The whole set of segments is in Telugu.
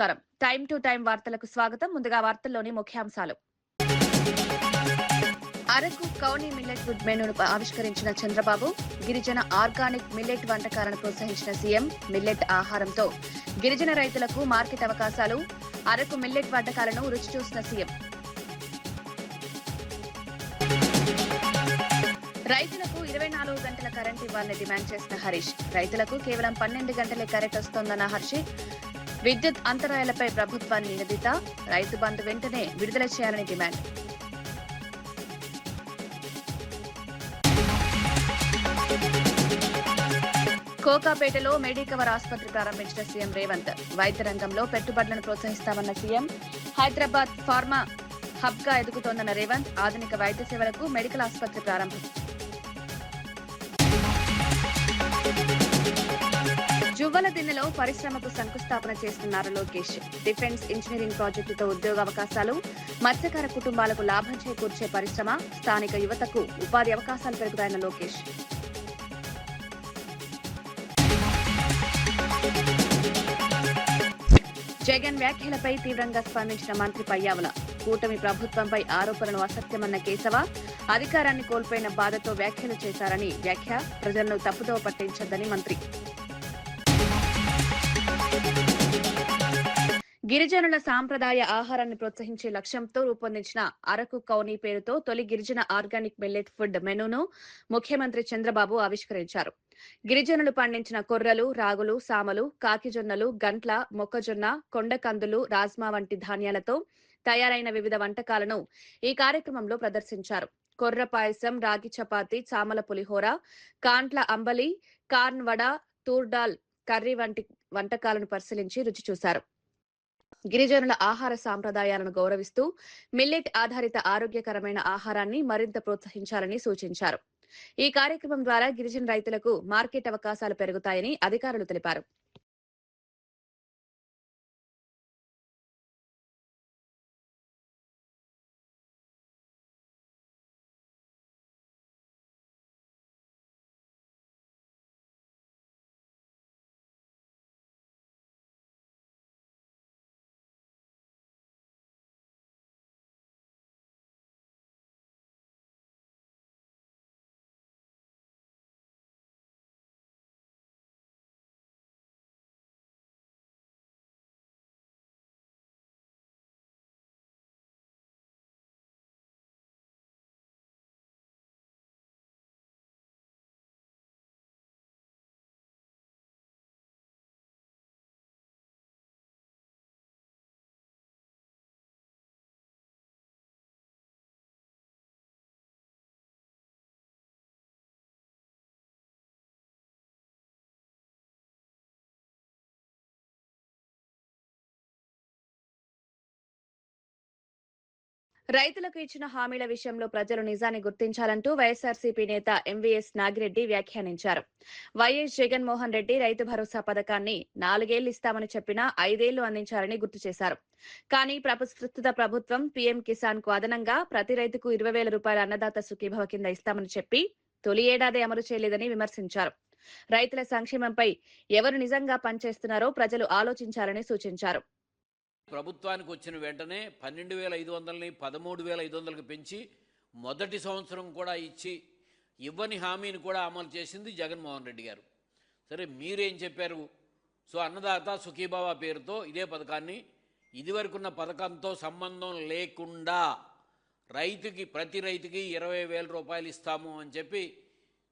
నమస్కారం. టైమ్ టు టైమ్ వార్తలకు స్వాగతం. ముందుగా వార్తల్లోని ముఖ్యాంశాలు. అరకు కౌని మిల్లెట్ ఫుడ్ మెనూను ఆవిష్కరించిన చంద్రబాబు, గిరిజన ఆర్గానిక్ మిల్లెట్ వంటకాలను ప్రోత్సహించిన సీఎం, మిల్లెట్ ఆహారంతో గిరిజన రైతులకు మార్కెట్ అవకాశాలు, అరకు మిల్లెట్ వంటకాలను రుచి చూసిన సీఎం. రైతులకు 24 గంటల కరెంట్ ఇవ్వాలని డిమాండ్ చేసిన హరీష్, రైతులకు కేవలం 12 గంటలే కరెంట్ వస్తోందన్న హర్షిత్, విద్యుత్ అంతరాయాలపై ప్రభుత్వాన్ని నిలదీత, రైతు బంధు వెంటనే విడుదల చేయాలని డిమాండ్. కోకాపేటలో మెడికవర్ ఆసుపత్రి ప్రారంభించిన సీఎం రేవంత్, వైద్య రంగంలో పెట్టుబడులను ప్రోత్సహిస్తామన్న సీఎం. హైదరాబాద్ ఫార్మా హబ్ గా ఎదుగుతోందన్న రేవంత్, ఆధునిక వైద్య సేవలకు మెడికల్ ఆసుపత్రి ప్రారంభం. జువ్వల దిన్నెలో పరిశ్రమకు శంకుస్థాపన చేస్తున్నారు లోకేష్. డిఫెన్స్ ఇంజనీరింగ్ ప్రాజెక్టుతో ఉద్యోగ అవకాశాలు, మత్స్యకార కుటుంబాలకు లాభం చేకూర్చే పరిశ్రమ, స్థానిక యువతకు ఉపాధి అవకాశాలు పెరుగుతాయన్న లోకేష్. జగన్ వ్యాఖ్యలపై తీవ్రంగా స్పందించిన మంత్రి పయ్యావుల, కూటమి ప్రభుత్వంపై ఆరోపణలు అసత్యమన్న కేశవ, అధికారాన్ని కోల్పోయిన బాధతో వ్యాఖ్యలు చేశారని వ్యాఖ్య, ప్రజలను తప్పుదోవ పట్టించొద్దని మంత్రి. గిరిజనుల సాంప్రదాయ ఆహారాన్ని ప్రోత్సహించే లక్ష్యంతో రూపొందించిన అరకు కౌని పేరుతో తొలి గిరిజన ఆర్గానిక్ మిల్లెట్ ఫుడ్ మెనూను ముఖ్యమంత్రి చంద్రబాబు ఆవిష్కరించారు. గిరిజనులు పండించిన కొర్రలు, రాగులు, సామలు, కాకిజొన్నలు, గంట్ల, మొక్కజొన్న, కొండకందులు, రాజ్మా వంటి ధాన్యాలతో తయారైన వివిధ వంటకాలను ఈ కార్యక్రమంలో ప్రదర్శించారు. కొర్ర పాయసం, రాగి చపాతి, చామల పులిహోర, కాంట్ల అంబలి, కార్న్ వడ, తూర్డాల్ కర్రీ వంటి వంటకాలను పరిశీలించి రుచి చూశారు. గిరిజనుల ఆహార సాంప్రదాయాలను గౌరవిస్తూ మిల్లెట్ ఆధారిత ఆరోగ్యకరమైన ఆహారాన్ని మరింత ప్రోత్సహించాలని సూచించారు. ఈ కార్యక్రమం ద్వారా గిరిజన రైతులకు మార్కెట్ అవకాశాలు పెరుగుతాయని అధికారులు తెలిపారు. రైతులకు ఇచ్చిన హామీల విషయంలో ప్రజలు నిజాన్ని గుర్తించాలంటూ వైఎస్ఆర్సీపీ నేత ఎంవీఎస్ నాగిరెడ్డి వ్యాఖ్యానించారు. వైఎస్ జగన్మోహన్ రెడ్డి రైతు భరోసా పథకాన్ని 4 ఏళ్లు ఇస్తామని చెప్పినా 5 ఏళ్లు అందించారని గుర్తు చేశారు. కానీ ప్రస్తుత ప్రభుత్వం పీఎం కిసాన్ కు అదనంగా ప్రతి రైతుకు 20,000 రూపాయల అన్నదాత సుఖీభవ కింద ఇస్తామని చెప్పి తొలి ఏడాది అమలు చేయలేదని విమర్శించారు. రైతుల సంక్షేమంపై ఎవరు నిజంగా పనిచేస్తున్నారో ప్రజలు ఆలోచించాలని సూచించారు. ప్రభుత్వానికి వచ్చిన వెంటనే 12,500ని 13,500కి పెంచి మొదటి సంవత్సరం కూడా ఇచ్చి ఇవ్వని హామీని కూడా అమలు చేసింది జగన్మోహన్ రెడ్డి గారు. సరే, మీరేం చెప్పారు? సో అన్నదాత సుఖీభావ పేరుతో ఇదే పథకాన్ని ఇదివరకున్న పథకంతో సంబంధం లేకుండా ప్రతి రైతుకి 20,000 రూపాయలు ఇస్తాము అని చెప్పి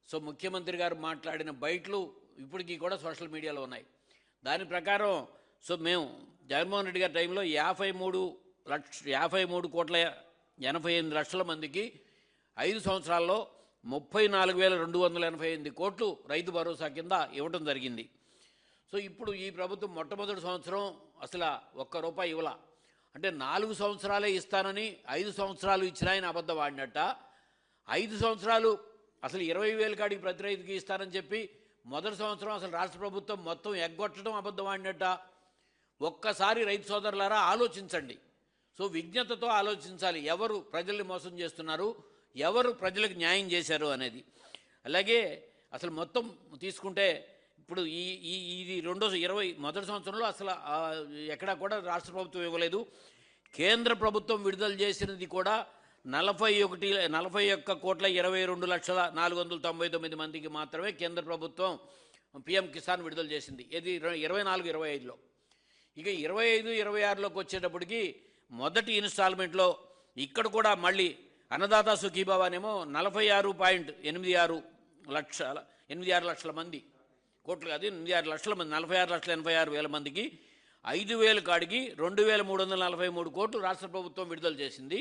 సో ముఖ్యమంత్రి గారు మాట్లాడిన బయటలు ఇప్పటికీ కూడా సోషల్ మీడియాలో ఉన్నాయి. దాని ప్రకారం సో మేము జగన్మోహన్ రెడ్డి గారి టైంలో 53,88 లక్షల మందికి 5 సంవత్సరాల్లో 34,288 కోట్లు రైతు భరోసా కింద ఇవ్వడం జరిగింది. సో ఇప్పుడు ఈ ప్రభుత్వం మొట్టమొదటి సంవత్సరం అసలు ₹1 ఇవ్వాల అంటే 4 సంవత్సరాలే ఇస్తానని 5 సంవత్సరాలు ఇచ్చినా ఆయన అబద్ధం ఆడినట్ట. 5 సంవత్సరాలు అసలు 20,000 కాడికి ప్రతి రైతుకి ఇస్తానని చెప్పి మొదటి సంవత్సరం అసలు రాష్ట్ర ప్రభుత్వం మొత్తం ఎగ్గొట్టడం అబద్ధం ఆడినట్ట. ఒక్కసారి రైతు సోదరులారా ఆలోచించండి. సో విజ్ఞతతో ఆలోచించాలి, ఎవరు ప్రజల్ని మోసం చేస్తున్నారు, ఎవరు ప్రజలకు న్యాయం చేశారు అనేది. అలాగే అసలు మొత్తం తీసుకుంటే ఇప్పుడు ఇది మొదటి సంవత్సరంలో అసలు ఎక్కడా కూడా రాష్ట్ర ప్రభుత్వం ఇవ్వలేదు. కేంద్ర ప్రభుత్వం విడుదల చేసినది కూడా 41,22,499 మందికి మాత్రమే కేంద్ర ప్రభుత్వం పిఎం కిసాన్ విడుదల చేసింది. ఇది 24-25లో. ఇక 25-26లోకి వచ్చేటప్పటికి మొదటి ఇన్స్టాల్మెంట్లో ఇక్కడ కూడా మళ్ళీ అన్నదాత సుఖీభావానేమో 46.86 లక్షల మంది, కోట్లు కాదు 86 లక్షల మంది, 46,86,000 మందికి 5,000 కాడికి 2,343 కోట్లు రాష్ట్ర ప్రభుత్వం విడుదల చేసింది.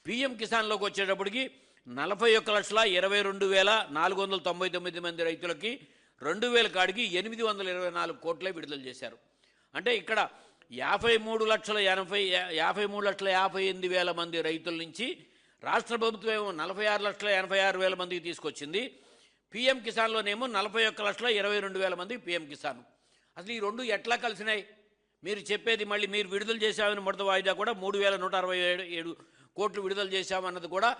పిఎం కిసాన్లోకి వచ్చేటప్పటికి 41,22,499 మంది రైతులకి 2,000 కాడికి 824 కోట్లే విడుదల చేశారు. అంటే ఇక్కడ 53,58,000 మంది రైతుల నుంచి రాష్ట్ర ప్రభుత్వం ఏమో 46,86,000 మందికి తీసుకొచ్చింది. పిఎం కిసాన్లోనేమో 41,22,000 మందికి పిఎం కిసాన్. అసలు ఈ రెండు ఎట్లా కలిసినాయి? మీరు చెప్పేది మళ్ళీ మీరు విడుదల చేశామని మొదటి వాయిదా కూడా 3,167 కోట్లు విడుదల చేశామన్నది కూడా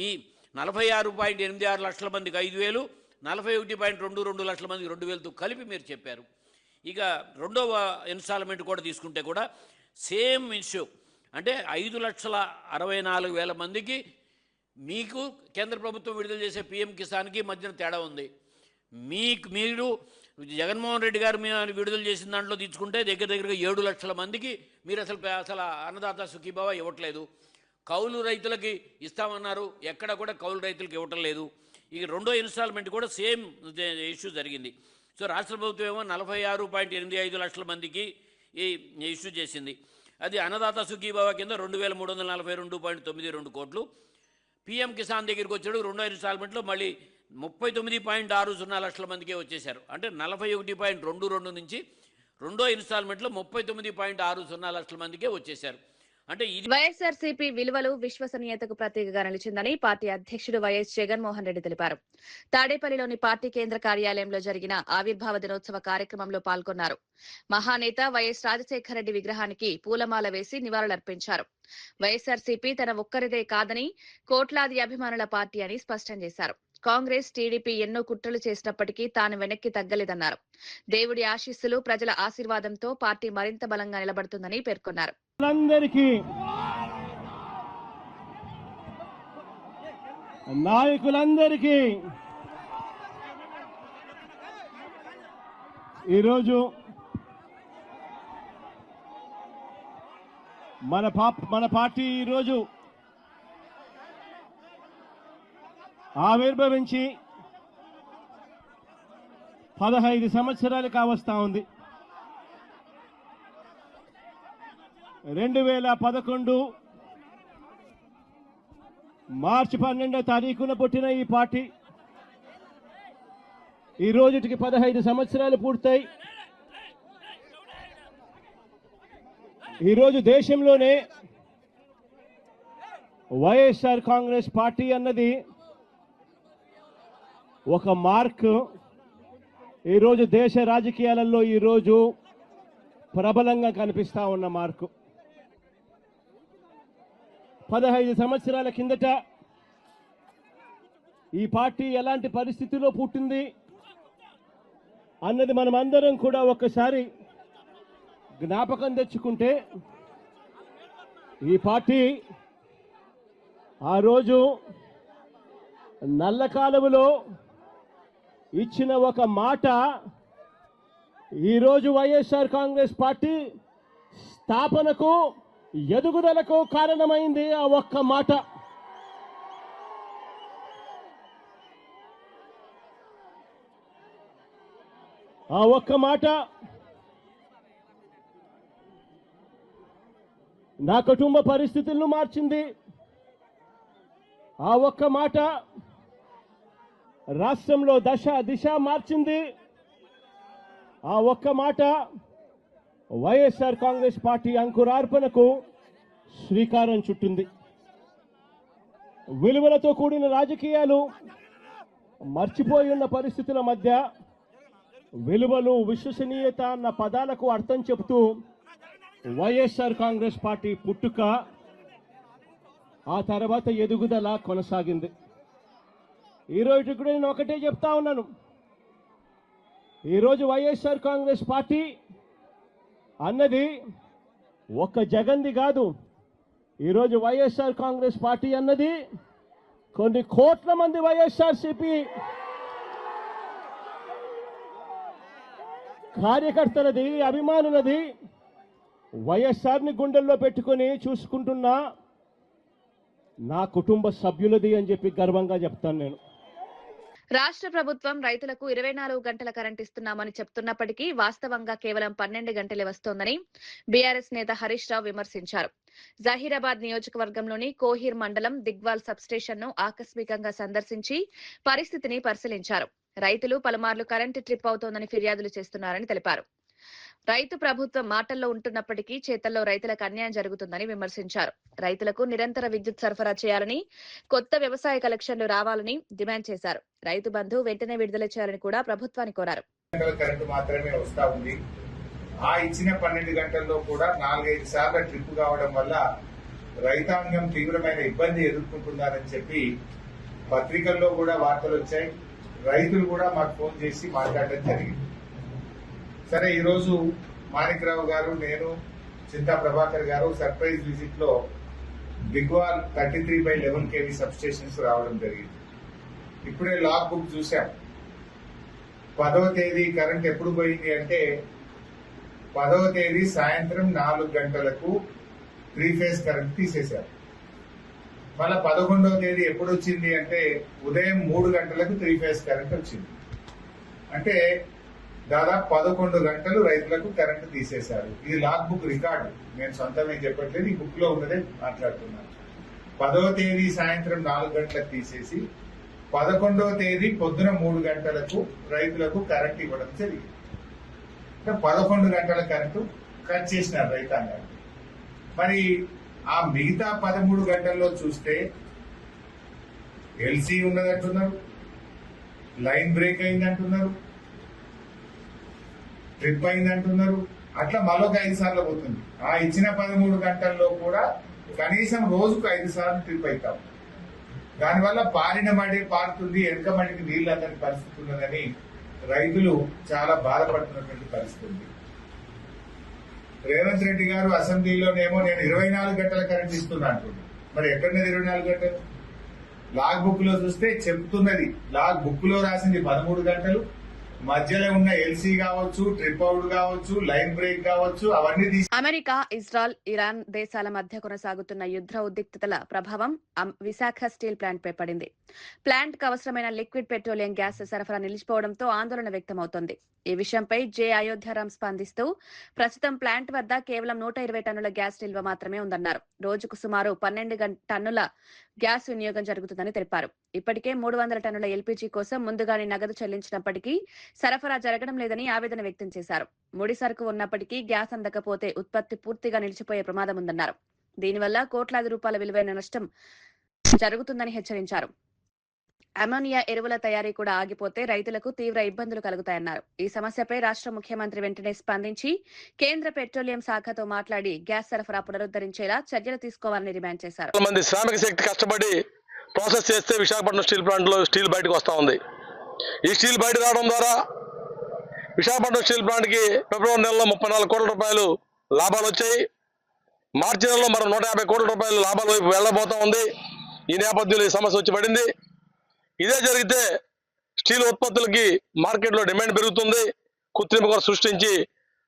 ఈ 46.86 లక్షల మందికి 5,000, 41.22 లక్షల మందికి 2,000తో కలిపి మీరు చెప్పారు. ఇక రెండవ ఇన్స్టాల్మెంట్ కూడా తీసుకుంటే కూడా సేమ్ ఇష్యూ, అంటే 5,64,000 మందికి మీకు కేంద్ర ప్రభుత్వం విడుదల చేసే పిఎం కిసాన్కి మధ్యన తేడా ఉంది. మీరు జగన్మోహన్ రెడ్డి గారు విడుదల చేసిన దాంట్లో తీసుకుంటే దగ్గరగా 7 లక్షల మందికి మీరు అసలు అన్నదాత సుఖీభావ ఇవ్వట్లేదు. కౌలు రైతులకి ఇస్తామన్నారు, ఎక్కడ కూడా కౌలు రైతులకు ఇవ్వటం లేదు. ఇక రెండో ఇన్స్టాల్మెంట్ కూడా సేమ్ ఇష్యూ జరిగింది. సో రాష్ట్ర ప్రభుత్వం ఏమో 46.85 లక్షల మందికి ఈ ఇష్యూ చేసింది. అది అన్నదాత సుఖీభావ కింద 2,342.92 కోట్లు. పిఎం కిసాన్ దగ్గరికి వచ్చాడు రెండో ఇన్స్టాల్మెంట్లో మళ్ళీ 39.60 లక్షల మందికే వచ్చేశారు. అంటే 41.22 నుంచి రెండో ఇన్స్టాల్మెంట్లో 39.60 లక్షల మందికే వచ్చేశారు. అంటే ఇది వైఎస్ఆర్సీపీ విలువలు విశ్వసనీయతకు ప్రతీకగా నిలిచిందని పార్టీ అధ్యక్షుడు వైఎస్ జగన్మోహన్ రెడ్డి తెలిపారు. తాడేపల్లిలోని పార్టీ కేంద్ర కార్యాలయంలో జరిగిన ఆవిర్భావ దినోత్సవ కార్యక్రమంలో పాల్గొన్నారు. మహానేత వైఎస్ రాజశేఖర రెడ్డి విగ్రహానికి పూలమాల వేసి నివాళులర్పించారు. వైఎస్ఆర్సీపీ తన ఒక్కరిదే కాదని కోట్లాది అభిమానుల పార్టీ అని స్పష్టం చేశారు. కాంగ్రెస్, టీడీపీ ఎన్నో కుట్రలు చేసినప్పటికీ తాను వెనక్కి తగ్గలేదన్నారు. దేవుడి ఆశీస్సులు, ప్రజల ఆశీర్వాదంతో పార్టీ మరింత బలంగా నిలబడుతుందని పేర్కొన్నారు. నాయకులందరికీ ఈరోజు మన పార్టీ ఈరోజు ఆవిర్భవించి 15 సంవత్సరాలు కావస్తా ఉంది. 2011 మార్చి 12వ తారీఖున పుట్టిన ఈ పార్టీ ఈ రోజుకి 15 సంవత్సరాలు పూర్తయి ఈరోజు దేశంలోనే వైఎస్ఆర్ కాంగ్రెస్ పార్టీ అన్నది ఒక మార్క్. ఈరోజు దేశ రాజకీయాలలో ఈరోజు ప్రబలంగా కనిపిస్తా ఉన్న మార్కు. 15 సంవత్సరాల కిందట ఈ పార్టీ ఎలాంటి పరిస్థితిలో పుట్టింది అన్నది మనం అందరం కూడా ఒక్కసారి జ్ఞాపకం తెచ్చుకుంటే, ఈ పార్టీ ఆ రోజు నల్ల కాలువలో ఇచ్చిన ఒక మాట ఈరోజు వైఎస్ఆర్ కాంగ్రెస్ పార్టీ స్థాపనకు, ఎదుగుదలకు కారణమైంది. ఆ ఒక్క మాట. ఆ ఒక్క మాట నా కుటుంబ పరిస్థితులను మార్చింది. ఆ ఒక్క మాట రాష్ట్రంలో దిశ మార్చింది. ఆ ఒక్క మాట వైఎస్ఆర్ కాంగ్రెస్ పార్టీ అంకురార్పణకు శ్రీకారం చుట్టింది. విలువలతో కూడిన రాజకీయాలు మర్చిపోయి ఉన్న పరిస్థితుల మధ్య విలువలు, విశ్వసనీయత అన్న పదాలకు అర్థం చెబుతూ వైఎస్ఆర్ కాంగ్రెస్ పార్టీ పుట్టుక, ఆ తర్వాత ఎదుగుదల కొనసాగింది. ఈరోజు కూడా నేను ఒకటే చెప్తా ఉన్నాను, ఈరోజు వైఎస్ఆర్ కాంగ్రెస్ పార్టీ అన్నది ఒక్క జగన్ది కాదు. ఈరోజు వైఎస్ఆర్ కాంగ్రెస్ పార్టీ అన్నది కొన్ని కోట్ల మంది వైఎస్ఆర్సీపీ కార్యకర్తలది, అభిమానులది. వైఎస్ఆర్ని గుండెల్లో పెట్టుకొని చూసుకుంటున్న నా కుటుంబ సభ్యులది అని చెప్పి గర్వంగా చెప్తాను నేను. రాష్ట్ర ప్రభుత్వం రైతులకు 24 గంటల కరెంట్ ఇస్తున్నామని చెప్తున్నప్పటికీ వాస్తవంగా కేవలం 12 గంటలే వస్తోందని బీఆర్ఎస్ నేత హరీష్ రావు విమర్శించారు. జహీరాబాద్ నియోజకవర్గంలోని కోహీర్ మండలం దిగ్వాల్ సబ్స్టేషన్ ను ఆకస్మికంగా సందర్శించి పరిస్థితిని పరిశీలించారు. రైతులు పలుమార్లు కరెంటు ట్రిప్ అవుతోందని ఫిర్యాదులు చేస్తున్నారని తెలిపారు. రైతు ప్రభుత్వం మాటల్లో ఉంటున్నప్పటికీ చేతల్లో రైతులకు అన్యాయం జరుగుతుందని విమర్శించారు. రైతులకు నిరంతర విద్యుత్ సరఫరా చేయాలని, కొత్త వ్యవసాయ కలెక్షన్లు రావాలని డిమాండ్ చేశారు. రైతు బంధు వెంటనే విడుదల చేయాలని కూడా ప్రభుత్వాన్ని కోరారు. కరెంటు మాత్రమే వస్తా ఉంది. ఆ ఇచ్చిన 12 గంటల్లో కూడా 4-5 సార్లు ట్రిప్ కావడం వల్ల రైతాంగం తీవ్రమైన ఇబ్బంది ఎదుర్కొంటున్నారని చెప్పి పత్రికల్లో కూడా వార్తలు వచ్చాయి. రైతులు కూడా మాకు ఫోన్ చేసి మాట్లాడడం జరిగింది. సరే, ఈరోజు మాణిక్రావు గారు, నేను, చింతా ప్రభాకర్ గారు సర్ప్రైజ్ విజిట్ లో బిగ్వాల్ 33/11 kV సబ్ స్టేషన్స్ రావడం జరిగింది. ఇప్పుడే లాగ్ బుక్ చూశాం. 10వ తేదీ కరెంట్ ఎప్పుడు పోయింది అంటే 10వ తేదీ సాయంత్రం 4 గంటలకు 3 ఫేజ్ కరెంట్ తీసేశారు. మళ్ళా 11వ తేదీ ఎప్పుడు వచ్చింది అంటే ఉదయం 3 గంటలకు 3 ఫేజ్ కరెంట్ వచ్చింది. అంటే దాదాపు 11 గంటలు రైతులకు కరెంటు తీసేశారు. ఇది లాగ్ బుక్ రికార్డు, నేను సొంతంగా చెప్పట్లేదు, ఈ బుక్ లో ఉన్నదే మాట్లాడుతున్నాను. 10వ తేదీ సాయంత్రం 4 గంటలకు తీసేసి 11వ తేదీ పొద్దున 3 గంటలకు రైతులకు కరెంట్ ఇవ్వడం జరిగింది. 11 గంటల కరెంటు కట్ చేసినారు రైతాంగాన్ని. మరి ఆ మిగతా 13 గంటల్లో చూస్తే ఎల్సీ ఉన్నదంటున్నారు, లైన్ బ్రేక్ అయిందంటున్నారు, ట్రిప్ అయిందంటున్నారు. అట్లా మరొక 5 సార్లు పోతుంది. ఆ ఇచ్చిన 13 గంటల్లో కూడా కనీసం రోజుకు 5 సార్లు ట్రిప్ అవుతాం. దానివల్ల పారిన మడి పారుతుంది, వెనక మడికి నీళ్లు అందని పరిస్థితి ఉన్నదని రైతులు చాలా బాధపడుతున్నటువంటి పరిస్థితి ఉంది. రేవంత్ రెడ్డి గారు అసెంబ్లీలోనేమో నేను 24 గంటల కరెంట్ ఇస్తున్నా అంటున్నాను. మరి ఎక్కడున్నది 24 గంటలు? లాగ్ బుక్ లో చూస్తే చెప్తున్నది, లాగ్ బుక్ లో రాసింది 13 గంటలు. మధ్యలో ఉన్న ఎల్సీ కావచ్చు, ట్రిప్ అవుట్ కావచ్చు, లైన్ బ్రేక్ కావచ్చు, అవన్నీ అమెరికా, ఇజ్రాయెల్, ఇరాన్ దేశాల మధ్య కొనసాగుతున్న యుద్ధ ఉద్రిక్తతల ప్రభావం విశాఖ స్టీల్ ప్లాంట్ పై పడింది. ప్లాంట్ కు అవసరమైన లిక్విడ్ పెట్రోలియం గ్యాస్ సరఫరా నిలిచిపోవడంతో ఆందోళన వ్యక్తమవుతోంది. ఈ విషయంపై జె అయోధ్యారాం స్పందిస్తూ ప్రస్తుతం ప్లాంట్ వద్ద కేవలం 120 టన్నుల గ్యాస్ నిల్వ మాత్రమే ఉందన్నారు. రోజుకు సుమారు 12 టన్నుల గ్యాస్ వినియోగం జరుగుతుందని తెలిపారు. ఇప్పటికే 300 టన్నుల ఎల్పీజీ కోసం ముందుగానే నగదు చెల్లించినప్పటికీ సరఫరా జరగడం లేదని ఆవేదన వ్యక్తం చేశారు. ముడి సరుకు ఉన్నప్పటికీ గ్యాస్ అందకపోతే ఉత్పత్తి పూర్తిగా నిలిచిపోయే ప్రమాదం ఉందన్నారు. దీనివల్ల కోట్లాది రూపాయల విలువైన నష్టం జరుగుతుందని హెచ్చరించారు. అమోనియా ఎరువుల తయారీ కూడా ఆగిపోతే రైతులకు తీవ్ర ఇబ్బందులు కలుగుతాయన్నారు. ఈ సమస్యపై రాష్ట్ర ముఖ్యమంత్రి వెంటనే స్పందించి కేంద్ర పెట్రోలియం శాఖతో మాట్లాడి గ్యాస్ సరఫరా పునరుద్ధరించేలా చర్యలు తీసుకోవాలని డిమాండ్ చేశారు. మంది శ్రామిక శక్తి కష్టపడి ప్రాసెస్ చేస్తే విశాఖపట్నం స్టీల్ ప్లాంట్ లో స్టీల్ బయటకు వస్తా ఉంది. ఈ స్టీల్ బయట రావడం ద్వారా విశాఖపట్నం స్టీల్ ప్లాంట్ కి ఫిబ్రవరి నెలలో 34 కోట్ల రూపాయలు లాభాలు వచ్చాయి. మార్చి నెలలో మరో 150 కోట్ల రూపాయలు లాభాల వైపు వెళ్లబోతా ఉంది. ఈ నేపథ్యంలో ఈ సమస్య వచ్చి పడింది. ఇదే జరిగితే స్టీల్ ఉత్పత్తులకి మార్కెట్లో డిమాండ్ పెరుగుతుంది. కృత్రిమ సృష్టించి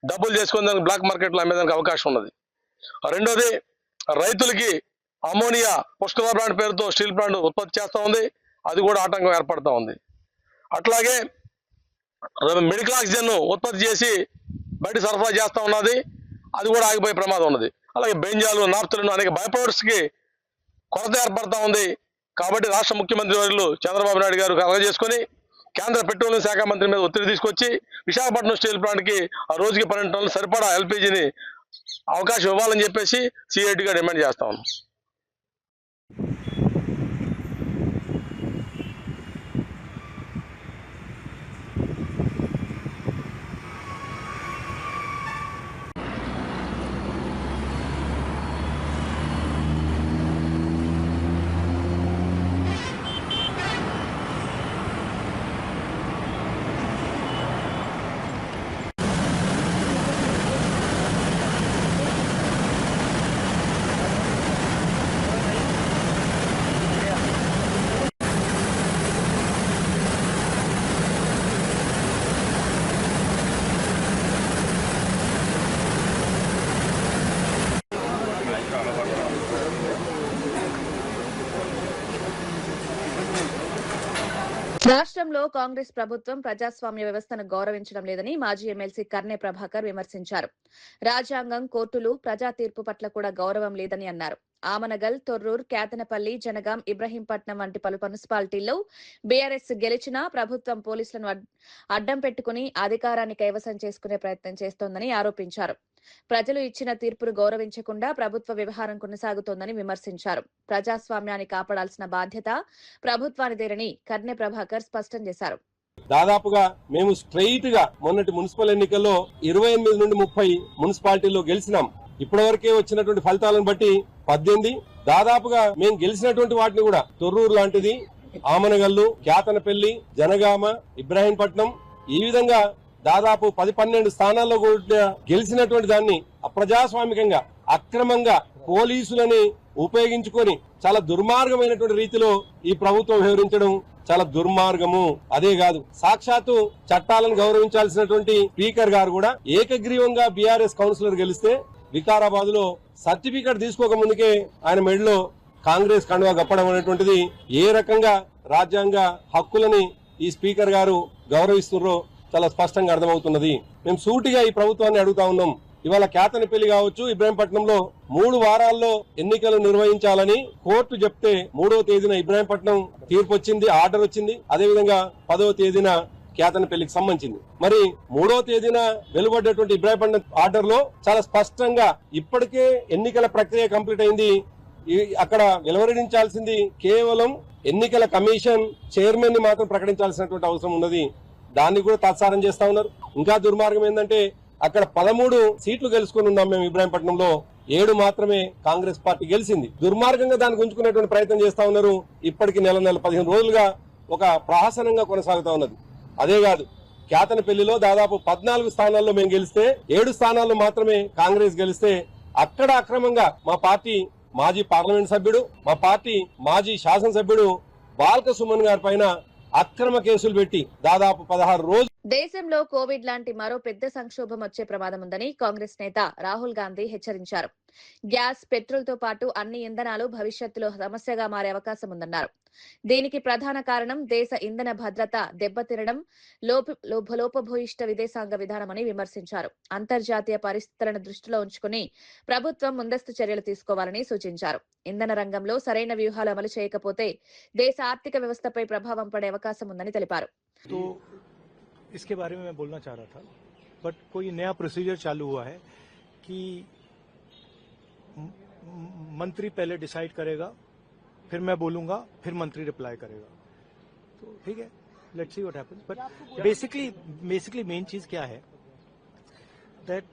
డబ్బులు చేసుకునే బ్లాక్ మార్కెట్లో అమ్మేదానికి అవకాశం ఉన్నది. రెండోది, రైతులకి అమోనియా పుష్కర ప్లాంట్ పేరుతో స్టీల్ ప్లాంట్ ఉత్పత్తి చేస్తూ ఉంది. అది కూడా ఆటంకం ఏర్పడుతూ ఉంది. అట్లాగే మెడికల్ ఆక్సిజన్ ఉత్పత్తి చేసి బయట సరఫరా చేస్తూ ఉన్నది. అది కూడా ఆగిపోయే ప్రమాదం ఉన్నది. అలాగే బెంజాలు, నాప్తులను అనేక బై ప్రొడక్ట్స్ కి కొరత ఏర్పడతా ఉంది. కాబట్టి రాష్ట్ర ముఖ్యమంత్రి వర్యులు చంద్రబాబు నాయుడు గారు కలగజేసుకుని కేంద్ర పెట్రోలియం శాఖ మంత్రి మీద ఒత్తిడి తీసుకొచ్చి విశాఖపట్నం స్టీల్ ప్లాంట్ కి ఆ రోజుకి 12 టన్నులు సరిపడా ఎల్పీజీని అవకాశం ఇవ్వాలని చెప్పేసి సిఐటిగా డిమాండ్ చేస్తా ఉన్నాం. రాష్ట్రంలో కాంగ్రెస్ ప్రభుత్వం ప్రజాస్వామ్య వ్యవస్థను గౌరవించడం లేదని మాజీ ఎమ్మెల్సీ కర్నె ప్రభాకర్ విమర్శించారు. రాజ్యాంగం, కోర్టులు, ప్రజా తీర్పు పట్ల కూడా గౌరవం లేదని అన్నారు. ఆమనగల్, తొర్రూర్, కేతనపల్లి, జనగాం, ఇబ్రహీంపట్నం వంటి పలు మున్సిపాలిటీల్లో బీఆర్ఎస్ గెలిచినా ప్రభుత్వం పోలీసులను అడ్డం పెట్టుకుని అధికారాన్ని కైవసం చేసుకునే ప్రయత్నం చేస్తోందని ఆరోపించారు. ప్రజలు ఇచ్చిన తీర్పును గౌరవించకుండా ప్రభుత్వ వ్యవహారం కొనసాగుతోందని విమర్శించారు. ప్రజాస్వామ్యాన్ని కాపాడాల్సిన బాధ్యత ప్రభుత్వానిదేనని కర్నె ప్రభాకర్ స్పష్టం చేశారు. దాదాపుగా మేము స్ట్రైట్ గా మొన్నటి మున్సిపల్ ఎన్నికల్లో 28 నుండి 30 మున్సిపాలిటీల్లో గెలిచినాం. ఇప్పటివరకే వచ్చినటువంటి ఫలితాలను బట్టి 18, దాదాపుగా మేము గెలిచినటువంటి వాటిని కూడా తొర్రూరు లాంటిది, ఆమనగల్లు, కేతనపల్లి, జనగామ, ఇబ్రాహీంపట్నం, ఈ విధంగా దాదాపు 10-12 స్థానాల్లో కూడా గెలిచినటువంటి దాన్ని అప్రజాస్వామికంగా, అక్రమంగా పోలీసులని ఉపయోగించుకొని చాలా దుర్మార్గమైనటువంటి రీతిలో ఈ ప్రభుత్వం వ్యవహరించడం చాలా దుర్మార్గము. అదే కాదు, సాక్షాత్తు చట్టాలను గౌరవించాల్సినటువంటి స్పీకర్ గారు కూడా ఏకగ్రీవంగా బీఆర్ఎస్ కౌన్సిలర్ గెలిస్తే వికారాబాద్ లో సర్టిఫికెట్ తీసుకోక ముందుకే ఆయన మెడలో కాంగ్రెస్ కండువా కప్పడం అనేటువంటిది ఏ రకంగా రాజ్యాంగ హక్కులని ఈ స్పీకర్ గారు గౌరవిస్తున్నారో చాలా స్పష్టంగా అర్థమవుతున్నది. మేము సూటిగా ఈ ప్రభుత్వాన్ని అడుగుతా ఉన్నాం. ఇవాళ కేతనపల్లి కావచ్చు, ఇబ్రాహీంపట్నంలో 3 వారాల్లో ఎన్నికలు నిర్వహించాలని కోర్టు చెప్తే 3వ తేదీన ఇబ్రాహీంపట్నం తీర్పు వచ్చింది, ఆర్డర్ వచ్చింది. అదేవిధంగా 10వ తేదీన కేతనపల్లికి సంబంధించింది. మరి 3వ తేదీన వెలువడ్డటువంటి ఇబ్రాహీంపట్నం ఆర్డర్ లో చాలా స్పష్టంగా ఇప్పటికే ఎన్నికల ప్రక్రియ కంప్లీట్ అయింది. అక్కడ వెలువరించాల్సింది కేవలం ఎన్నికల కమిషన్ చైర్మన్ ని మాత్రం ప్రకటించాల్సినటువంటి అవసరం ఉన్నది. దాన్ని కూడా తాత్సారం చేస్తా ఉన్నారు. ఇంకా దుర్మార్గం ఏంటంటే అక్కడ 13 సీట్లు గెలుచుకుని ఉన్నాం మేము ఇబ్రాహీంపట్నంలో, 7 మాత్రమే కాంగ్రెస్ పార్టీ గెలిచింది. దుర్మార్గంగా దాన్ని గుంజుకునేటువంటి ప్రయత్నం చేస్తా ఉన్నారు. ఇప్పటికి నెల 15 రోజులుగా ఒక ప్రహసనంగా కొనసాగుతా ఉన్నది. అదే కాదు, కేతనపల్లిలో దాదాపు 14 స్థానాల్లో మేము గెలిస్తే 7 స్థానాల్లో మాత్రమే కాంగ్రెస్ గెలిస్తే అక్కడ అక్రమంగా మా పార్టీ మాజీ పార్లమెంట్ సభ్యుడు, మా పార్టీ మాజీ శాసనసభ్యుడు బాల్క సుమన్ గారి పైన అక్రమ కేసులు పెట్టి దాదాపు 16 రోజులు. దేశంలో కోవిడ్ లాంటి మరో పెద్ద సంక్షోభం వచ్చే ప్రమాదం ఉందని కాంగ్రెస్ నేత రాహుల్ గాంధీ హెచ్చరించారు. గ్యాస్, పెట్రోల్ తో పాటు అన్ని ఇంధనాలు భవిష్యత్తులో సమస్యగా మారే అవకాశం ఉందన్నారు. దీనికి ప్రధాన కారణం దేశ ఇంధన భద్రత దెబ్బతినడం, లోపభూయిష్ట విదేశాంగ విధానమని విమర్శించారు. అంతర్జాతీయ పరిస్థితులను దృష్టిలో ఉంచుకుని ప్రభుత్వం ముందస్తు చర్యలు తీసుకోవాలని సూచించారు. ఇంధన రంగంలో సరైన వ్యూహాలు అమలు చేయకపోతే దేశ ఆర్థిక వ్యవస్థపై ప్రభావం పడే అవకాశం ఉందని తెలిపారు. इसके बारे में मैं बोलना चाह रहा था, बट कोई नया प्रोसीजर चालू हुआ है कि मंत्री पहले डिसाइड करेगा, फिर मैं बोलूंगा, फिर मंत्री रिप्लाई करेगा. तो ठीक है, let's see what happens. But basically main चीज क्या है, that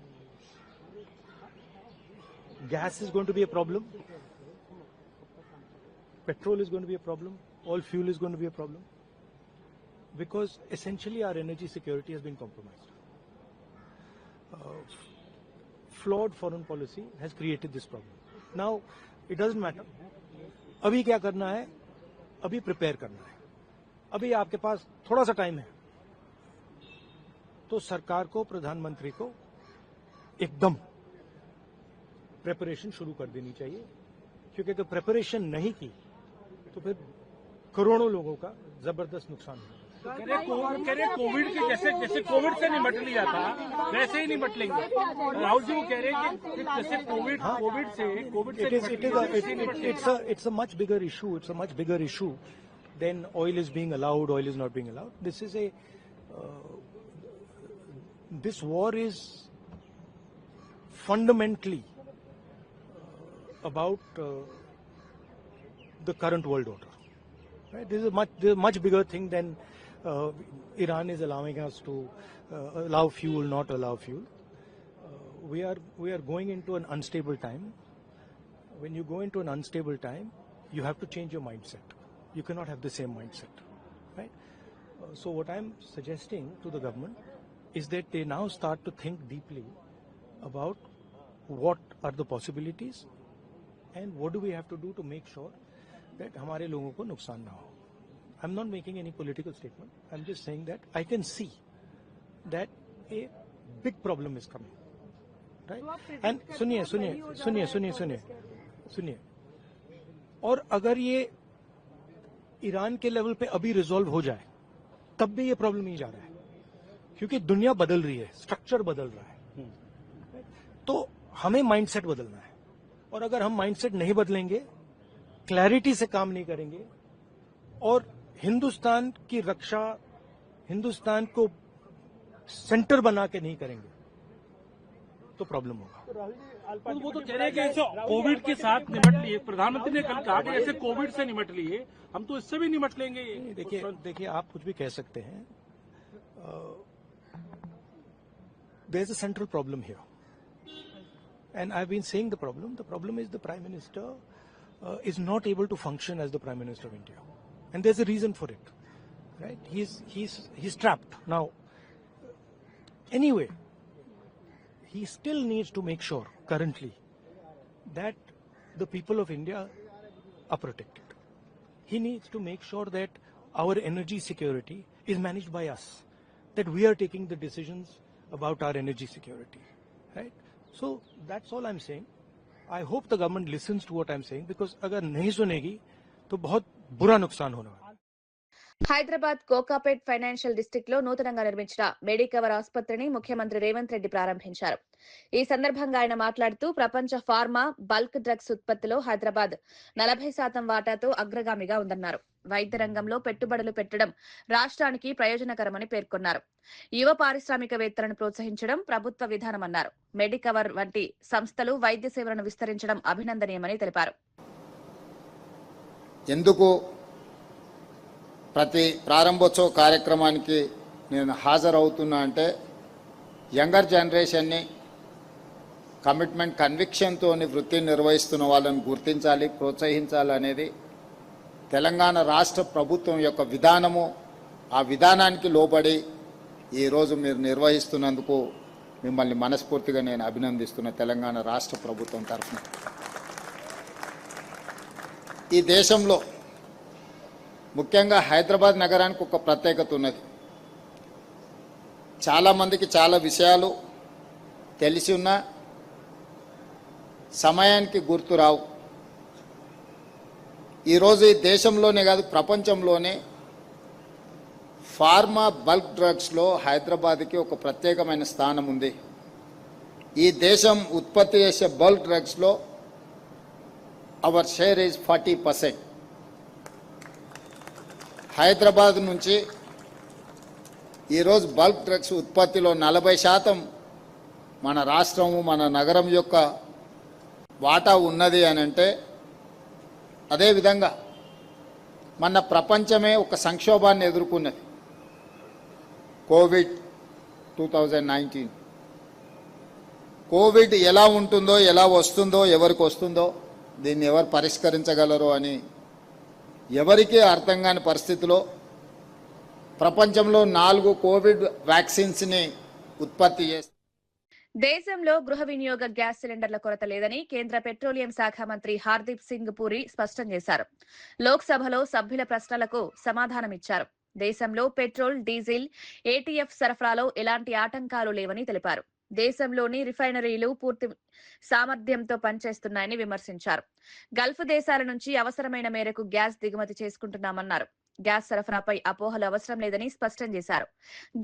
gas is going to be a problem, petrol is going to be a problem, all fuel is going to be a problem. Because essentially our energy security has been compromised. Flawed foreign policy has created this problem. Now, it doesn't matter. अभी क्या करना है? अभी प्रिपेयर करना है. अभी आपके पास थोड़ा सा टाइम है, तो सरकार को, प्रधानमंत्री को एकदम प्रिपरेशन शुरू कर देनी चाहिए, क्योंकि अगर प्रिपरेशन नहीं की तो फिर करोड़ों लोगों का जबरदस्त नुकसान होगा. कोविड के जैसे कोविड से निपट लिया था वैसे ही निपट लेंगे. राहुल जी वो कह रहे हैं कि जैसे कोविड से it's a much bigger issue. It's a much bigger issue than oil is being allowed, oil is not being allowed. This is this war is fundamentally about the current world order. Right? This is a much bigger thing than Iran is allowing us to allow fuel, not allow fuel. We are going into an unstable time. When you go into an unstable time, you have to change your mindset. You cannot have the same mindset, right? So what I'm suggesting to the government is that they now start to think deeply about what are the possibilities and what do we have to do to make sure that हमारे लोगों को नुकसान ना हो. I'm not making any political statement. I'm just saying that I can see that a big problem is coming, right? And सुनिए, और अगर ये ईरान के लेवल पे अभी रिजॉल्व हो जाए तब भी ये प्रॉब्लम नहीं जा रहा है, क्योंकि दुनिया बदल रही है, स्ट्रक्चर बदल रहा है। तो हमें माइंडसेट बदलना है, और अगर हम माइंडसेट नहीं बदलेंगे, क्लैरिटी से काम नहीं करेंगे और हिंदुस्तान की रक्षा, हिंदुस्तान को सेंटर बना के नहीं करेंगे तो प्रॉब्लम होगा। वो तो कह रहे हैं कि ऐसे कोविड के साथ निपट लिए, प्रधानमंत्री ने कल कहा कि ऐसे कोविड से निपट लिए, हम तो इससे भी निपट लेंगे। देखिए आप कुछ भी कह सकते हैं, there is a central problem here and I've been saying the problem is the Prime Minister is not able to function as the Prime Minister of India, and there's a reason for it, right? He's trapped now. Anyway, he still needs to make sure currently that the people of India are protected. He needs to make sure that our energy security is managed by us, that we are taking the decisions about our energy security, right? So that's all I'm saying. I hope the government listens to what I'm saying, because अगर नहीं सुनेगी तो बहुत बुरा नुकसान होने वाला है। హైదరాబాద్ కోకాపేట్ ఫైనాన్షియల్ డిస్ట్రిక్ట్ లో నూతనంగా నిర్మించిన మెడికవర్ ఆసుపత్రిని ముఖ్యమంత్రి రేవంత్ రెడ్డి ప్రారంభించారు. ఈ సందర్భంగా ఆయన మాట్లాడుతూ ప్రపంచ ఫార్మా బల్క్ డ్రగ్స్ ఉత్పత్తిలో హైదరాబాద్ 40% వాటాతో అగ్రగామిగా ఉందన్నారు. వైద్య రంగంలో పెట్టుబడులు పెట్టడం రాష్ట్రానికి ప్రయోజనకరమని పేర్కొన్నారు. యువ పారిశ్రామికవేత్తలను ప్రోత్సహించడం ప్రభుత్వ విధానమన్నారు. మెడికవర్ వంటి సంస్థలు వైద్య సేవలను విస్తరించడం అభినందనీయమని తెలిపారు. ఎందుకు ప్రతి ప్రారంభోత్సవ కార్యక్రమానికి నేను హాజరవుతున్నా అంటే, యంగర్ జనరేషన్ని కమిట్మెంట్, కన్విక్షన్తో వృత్తిని నిర్వహిస్తున్న వాళ్ళని గుర్తించాలి, ప్రోత్సహించాలి అనేది తెలంగాణ రాష్ట్ర ప్రభుత్వం యొక్క విధానము. ఆ విధానానికి లోబడి ఈరోజు మీరు నిర్వహిస్తున్నందుకు మిమ్మల్ని మనస్ఫూర్తిగా నేను అభినందిస్తున్న తెలంగాణ రాష్ట్ర ప్రభుత్వం తరఫున. ఈ దేశంలో ముఖ్యంగా హైదరాబాద్ నగరానికి ఒక ప్రత్యేకత ఉన్నది. చాలామందికి చాలా విషయాలు తెలిసి ఉన్నా సమయానికి గుర్తు రావు. ఈరోజు ఈ దేశంలోనే కాదు ప్రపంచంలోనే ఫార్మా బల్క్ డ్రగ్స్లో హైదరాబాద్కి ఒక ప్రత్యేకమైన స్థానం ఉంది. ఈ దేశం ఉత్పత్తి చేసే బల్క్ డ్రగ్స్లో అవర్ షేర్ ఈజ్ 40%. హైదరాబాద్ నుంచి ఈరోజు బల్క్ డ్రగ్స్ ఉత్పత్తిలో 40% మన రాష్ట్రము, మన నగరం యొక్క వాటా ఉన్నది అని అంటే, అదేవిధంగా మన ప్రపంచమే ఒక సంక్షోభాన్ని ఎదుర్కొన్నది. కోవిడ్ 2019 కోవిడ్ ఎలా ఉంటుందో, ఎలా వస్తుందో, ఎవరికి వస్తుందో, దీన్ని ఎవరు పరిష్కరించగలరో అని ఎవరికీ అర్థం కాని పరిస్థితిలో ప్రపంచంలో 4 కోవిడ్ వ్యాక్సిన్స్ని ఉత్పత్తి చేస్తారు. దేశంలో గృహ వినియోగ గ్యాస్ సిలిండర్ల కొరత లేదని కేంద్ర పెట్రోలియం శాఖ మంత్రి హర్దీప్ సింగ్ పూరి స్పష్టం చేశారు. లోక్సభలో సభ్యుల ప్రశ్నలకు సమాధానమిచ్చారు. దేశంలో పెట్రోల్, డీజిల్, ఏటీఎఫ్ సరఫరాలో ఎలాంటి ఆటంకాలు లేవని తెలిపారు. దేశంలోని రిఫైనరీలు పూర్తి సామర్థ్యంతో పనిచేస్తున్నాయని విమర్శించారు. గల్ఫ్ దేశాల నుంచి అవసరమైన మేరకు గ్యాస్ దిగుమతి చేసుకుంటున్నామన్నారు. గ్యాస్ సరఫరాపై అపోహలు అవసరం లేదని స్పష్టం చేశారు.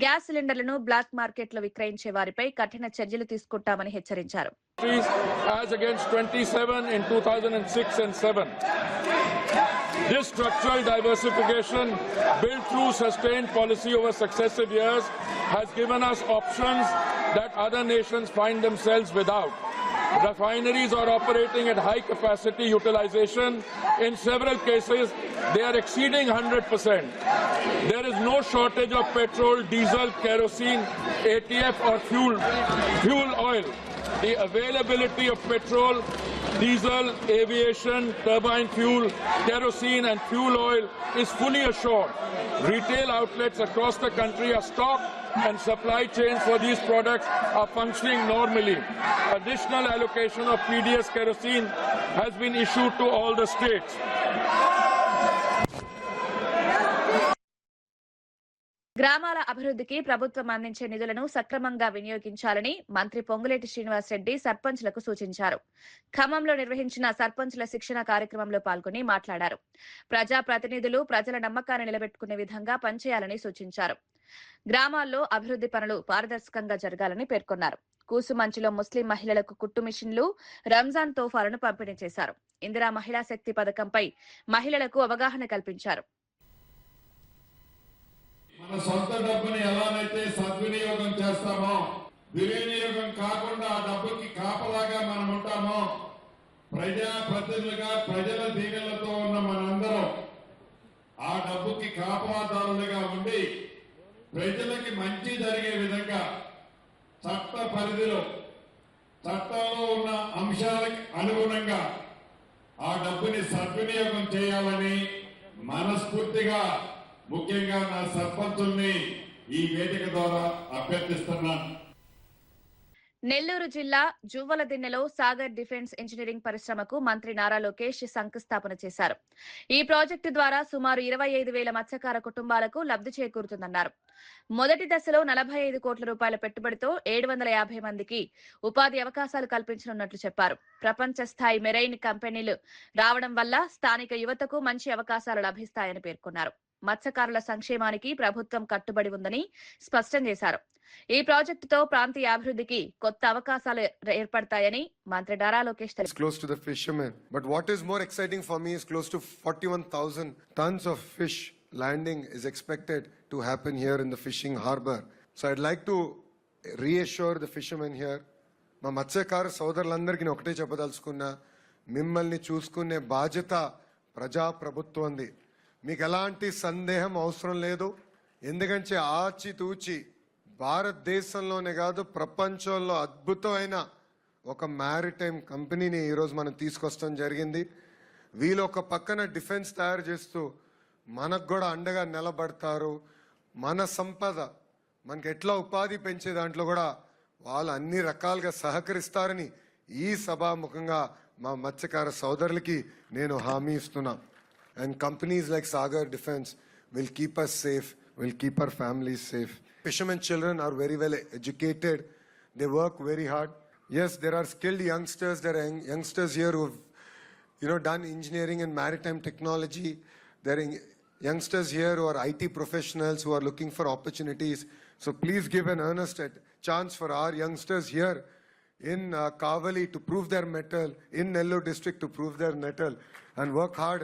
గ్యాస్ సిలిండర్లను బ్లాక్ మార్కెట్లో విక్రయించే వారిపై కఠిన చర్యలు తీసుకుంటామని హెచ్చరించారు. This structural diversification, built through sustained policy over successive years, has given us options that other nations find themselves without. Refineries are operating at high capacity utilization. In several cases, they are exceeding 100%. There is no shortage of petrol, diesel, kerosene, ATF or fuel oil. The availability of petrol, diesel, aviation, turbine fuel, kerosene and fuel oil is fully assured. Retail outlets across the country are stocked and supply chains for these products are functioning normally. Additional allocation of PDS kerosene has been issued to all the states. గ్రామాల అభివృద్ధికి ప్రభుత్వం అందించే నిధులను సక్రమంగా వినియోగించాలని మంత్రి పొంగులేటి శ్రీనివాసరెడ్డి సర్పంచ్లకు సూచించారు. ఖమ్మంలో నిర్వహించిన సర్పంచ్ల శిక్షణ కార్యక్రమంలో పాల్గొని మాట్లాడారు. ప్రజాప్రతినిధులు ప్రజల నమ్మకాన్ని నిలబెట్టుకునే విధంగా పనిచేయాలని సూచించారు. గ్రామాల్లో అభివృద్ధి పనులు పారదర్శకంగా జరగాలని పేర్కొన్నారు. కూసుమంచిలో ముస్లిం మహిళలకు కుట్టు మిషన్లు, రంజాన్ తోఫాలను పంపిణీ చేశారు. ఇందిరా మహిళా శక్తి పథకంపై మహిళలకు అవగాహన కల్పించారు. మన సొంత డబ్బుని ఎలానైతే సద్వినియోగం చేస్తామో, దుర్వినియోగం కాకుండా ఆ డబ్బుకి కాపలాగా మనం ఉంటామో, ప్రజాప్రతినిధులుగా ప్రజల దీవెనలతో ఉన్న మనందరం ఆ డబ్బుకి కాపలాదారులుగా ఉండి ప్రజలకి మంచి జరిగే విధంగా చట్ట పరిధిలో చట్టంలో ఉన్న అంశాలకు అనుగుణంగా ఆ డబ్బుని సద్వినియోగం చేయాలని మనస్ఫూర్తిగా ముఖ్యంగా నా సర్పంచుల్ని ఈ వేదిక ద్వారా అభ్యర్థిస్తున్నాను. నెల్లూరు జిల్లా జువ్వలదిన్నెలో సాగర్ డిఫెన్స్ ఇంజనీరింగ్ పరిశ్రమకు మంత్రి నారా లోకేష్ శంకుస్థాపన చేశారు. ఈ ప్రాజెక్టు ద్వారా సుమారు 25,000 మత్స్యకార కుటుంబాలకు లబ్ధి చేకూరుతుందన్నారు. మొదటి దశలో 45 కోట్ల రూపాయల పెట్టుబడితో 750 మందికి ఉపాధి అవకాశాలు కల్పించనున్నట్లు చెప్పారు. ప్రపంచ స్థాయి మెరైన్ కంపెనీలు రావడం వల్ల స్థానిక యువతకు మంచి అవకాశాలు లభిస్తాయని పేర్కొన్నారు. మత్స్యకారుల సంక్షేమానికి ప్రభుత్వం కట్టుబడి ఉందని స్పష్టం చేశారు. ఈ ప్రాజెక్టుతో ప్రాంతీయ అభివృద్ధికి కొత్త అవకాశాలు ఏర్పడతాయని మంత్రి నారా లోకేష్ తెలిపారు. Close to the fishermen, but what is more exciting for me is close to 41,000 tons of fish landing is expected to happen here in the fishing harbor. So I'd like to reassure the fishermen here. మా మత్స్యకార సోదరులందరికీ ఒకటే చెప్పదలుచుకున్నా, మిమ్మల్ని చూసుకునే బాధ్యత ప్రజా ప్రభుత్వంది. మీకు ఎలాంటి సందేహం అవసరం లేదు. ఎందుకంటే ఆచితూచి భారతదేశంలోనే కాదు ప్రపంచంలో అద్భుతమైన ఒక మ్యారిటైమ్ కంపెనీని ఈరోజు మనం తీసుకొస్తాం జరిగింది. వీళ్ళు ఒక పక్కన డిఫెన్స్ తయారు చేస్తూ మనకు కూడా అండగా నిలబడతారు. మన సంపద మనకి ఎట్లా ఉపాధి పెంచే దాంట్లో కూడా వాళ్ళు అన్ని రకాలుగా సహకరిస్తారని ఈ సభాముఖంగా మా మత్స్యకార సోదరులకి నేను హామీ ఇస్తున్నా. And companies like Sagar Defense will keep us safe, will keep our families safe. Fishermen children are very well educated. They work very hard. Yes, there are skilled youngsters. There are youngsters here who have, done engineering and maritime technology. There are youngsters here who are IT professionals who are looking for opportunities. So please give an earnest chance for our youngsters here in Kavali to prove their mettle, in Nellore district to prove their mettle and work hard.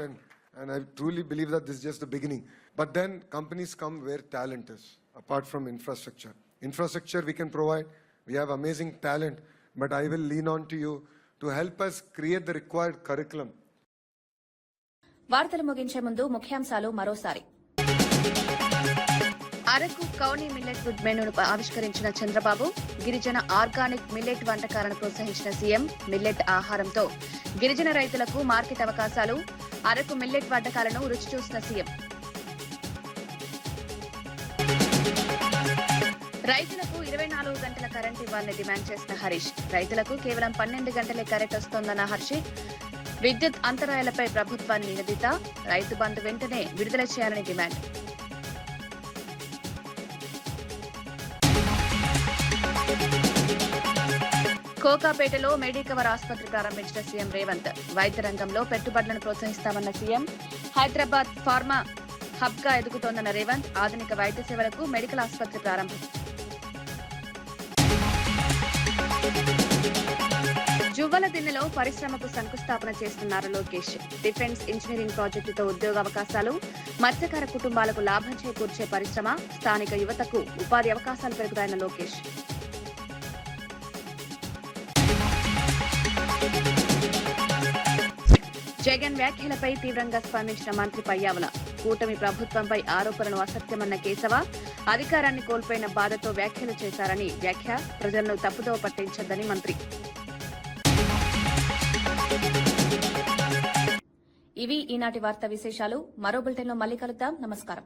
And I truly believe that this is just the beginning. But then companies come where talent is, apart from infrastructure. Infrastructure we can provide. We have amazing talent. But I will lean on to you to help us create the required curriculum. వార్తలు ముగించే ముందు ముఖ్యాంశాలు మరోసారి. అరకు కౌని మిల్లెట్ ఫుడ్ మెనూను ఆవిష్కరించిన చంద్రబాబు, గిరిజన ఆర్గానిక్ మిల్లెట్ వంటకాలను ప్రోత్సహించిన సీఎం. మిల్లెట్ ఆహారంతో గిరిజన రైతులకు మార్కెట్ అవకాశాలు. అరకు మిల్లెట్ వంటకాలను రుచి చూసిన సీఎం. రైతులకు 24 గంటల కరెంట్ ఇవ్వాలని డిమాండ్ చేసిన హరీష్. రైతులకు కేవలం 12 గంటలే కరెంట్ వస్తోందన్న హర్షిత్. విద్యుత్ అంతరాయాలపై ప్రభుత్వాన్ని నిలదీత. రైతు బంధు వెంటనే విడుదల చేయాలని డిమాండ్. కోకాపేటలో మెడికవర్ ఆసుపత్రి ప్రారంభించిన సీఎం రేవంత్. వైద్య రంగంలో పెట్టుబడులను ప్రోత్సహిస్తామన్న సీఎం. హైదరాబాద్ ఫార్మా హబ్ గా ఎదుగుతోందన్న రేవంత్. ఆధునిక వైద్య సేవలకు మెడికల్ ఆసుపత్రి ప్రారంభం. జువ్వలదిన్నెలో పరిశ్రమకు శంకుస్థాపన చేస్తున్నారు లోకేష్. డిఫెన్స్ ఇంజనీరింగ్ ప్రాజెక్టుతో ఉద్యోగ అవకాశాలు. మత్స్యకార కుటుంబాలకు లాభం చేకూర్చే పరిశ్రమ. స్థానిక యువతకు ఉపాధి అవకాశాలు పెరుగుతాయన్న లోకేష్. జగన్ వ్యాఖ్యలపై తీవ్రంగా స్పందించిన మంత్రి పయ్యావుల. కూటమి ప్రభుత్వంపై ఆరోపణలు అసత్యమన్న కేశవ. అధికారాన్ని కోల్పోయిన బాధతో వ్యాఖ్యలు చేశారని వ్యాఖ్య. ప్రజలను తప్పుదోవ పట్టించొద్దని మంత్రి. ఇవి ఈనాటి వార్తా విశేషాలు. మరో బులెటిన్లో మళ్ళీ కలుద్దాం. నమస్కారం.